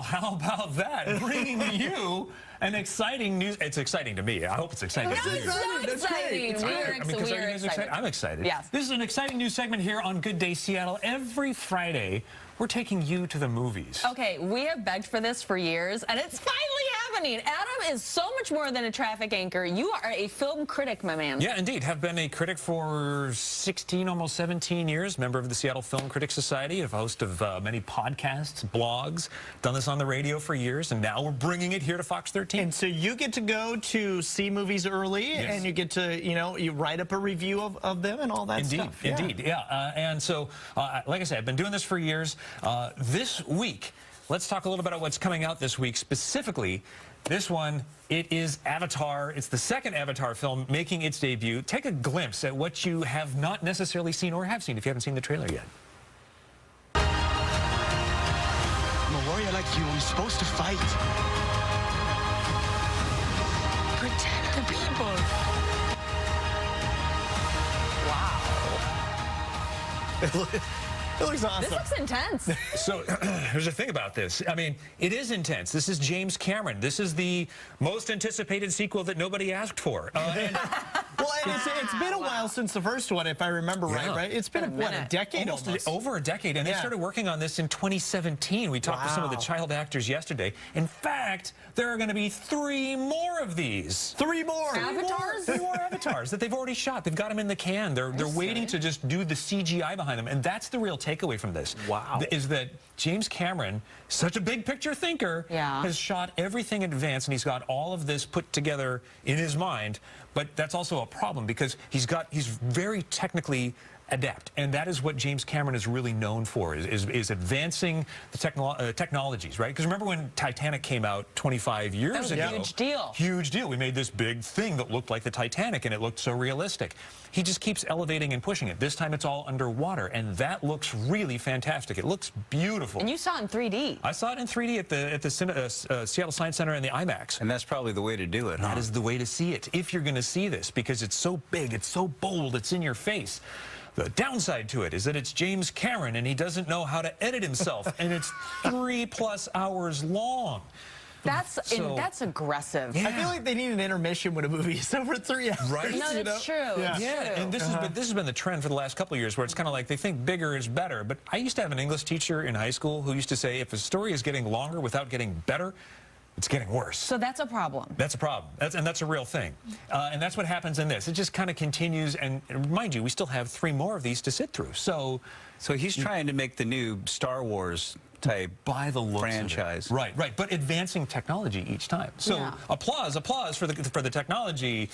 how about that? Bringing you an exciting news. It's exciting to me. I hope it's exciting to you. So exciting. We're excited. I'm excited. Yes. This is an exciting news segment here on Good Day Seattle. Every Friday, we're taking you to the movies. Okay, we have begged for this for years, and it's finally happening. Adam is so much more than a traffic anchor. You are a film critic, my man. Yeah, indeed. Have been a critic for 16, almost 17 years. Member of the Seattle Film Critics Society, a host of many podcasts, blogs. Done this on the radio for years, and now we're bringing it here to Fox 13. And so you get to go to see movies early, yes. and you get to, you write up a review of them and all that stuff. Indeed, yeah. And so, like I said, I've been doing this for years. This week, let's talk a little bit about what's coming out this week. Specifically, this one, it is Avatar. It's the second Avatar film making its debut. Take a glimpse at what you have not necessarily seen or have seen if you haven't seen the trailer yet. I'm a warrior like you. I'm supposed to fight. Protect the people. Wow. It looks awesome. This looks intense. So here's the thing about this. I mean, it is intense. This is James Cameron. This is the most anticipated sequel that nobody asked for. Well, it's been a while since the first one, if I remember right? It's been, what, a decade almost? Over a decade. And they started working on this in 2020. We talked to some of the child actors yesterday. In fact, there are going to be 3 more of these. 3 more? Avatars? 3 more Avatars that they've already shot. They've got them in the can. They're waiting to just do the CGI behind them. And that's the real takeaway from this. Wow. Is that James Cameron, such a big picture thinker, has shot everything in advance, and he's got all of this put together in his mind. But that's also a problem because he's very technically adept, and that is what James Cameron is really known for, is advancing the technologies, right? Because remember when Titanic came out 25 years ago? That was a huge deal. Huge deal. We made this big thing that looked like the Titanic, and it looked so realistic. He just keeps elevating and pushing it. This time it's all underwater, and that looks really fantastic. It looks beautiful. And you saw it in 3D. I saw it in 3D at the Seattle Science Center and the IMAX. And that's probably the way to do it, huh? That is the way to see it, if you're going to see this, because it's so big, it's so bold, it's in your face. The downside to it is that it's James Cameron, and he doesn't know how to edit himself, and it's 3+ hours long. That's aggressive. I feel like they need an intermission when a movie is over 3 hours. Right? No, that's true. Yeah, and this has been the trend for the last couple of years, where it's kind of like they think bigger is better. But I used to have an English teacher in high school who used to say, if a story is getting longer without getting better, it's getting worse. So that's a problem. That's a problem. That's a real thing. And that's what happens in this. It just kind of continues. And mind you, we still have 3 more of these to sit through. So he's trying to make the new Star Wars type by the looks franchise. Right. But advancing technology each time. So applause for the technology.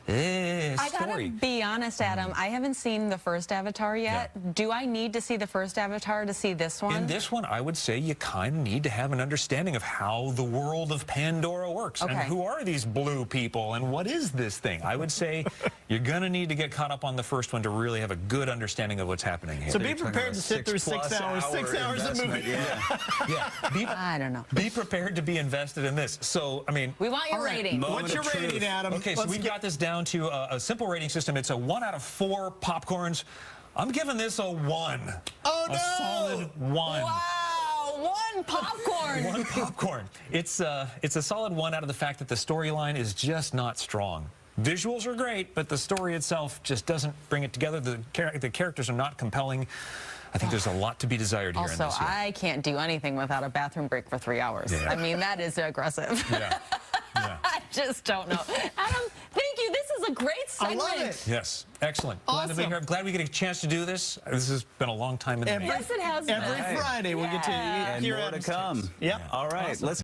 I gotta be honest, Adam. I haven't seen the first Avatar yet. Yeah. Do I need to see the first Avatar to see this one? In this one, I would say you kind of need to have an understanding of how the world of Pandora works. Okay. And who are these blue people and what is this thing? I would say you're going to need to get caught up on the first one to really have a good understanding of what's happening here. So be prepared to sit through 6 hours of movie. I don't know. Be prepared to be invested in this. So, I mean, we want your rating. What's your rating, Adam? Okay, so we've got this down to a simple rating system. It's a 1 out of 4 popcorns. I'm giving this a 1. Oh, no! A solid 1. Wow, 1 popcorn. 1 popcorn. It's a solid 1 out of the fact that the storyline is just not strong. Visuals are great, but the story itself just doesn't bring it together. The characters are not compelling. I think there's a lot to be desired here in this. Also, I can't do anything without a bathroom break for 3 hours. Yeah. I mean, that is aggressive. Yeah. I just don't know. Adam, thank you. This is a great segment. I love it. Yes, excellent. Glad to be here. I'm glad we get a chance to do this. This has been a long time in the making. Yes, it has been. Every Friday we'll get to hear more to come. Yep. All right, let's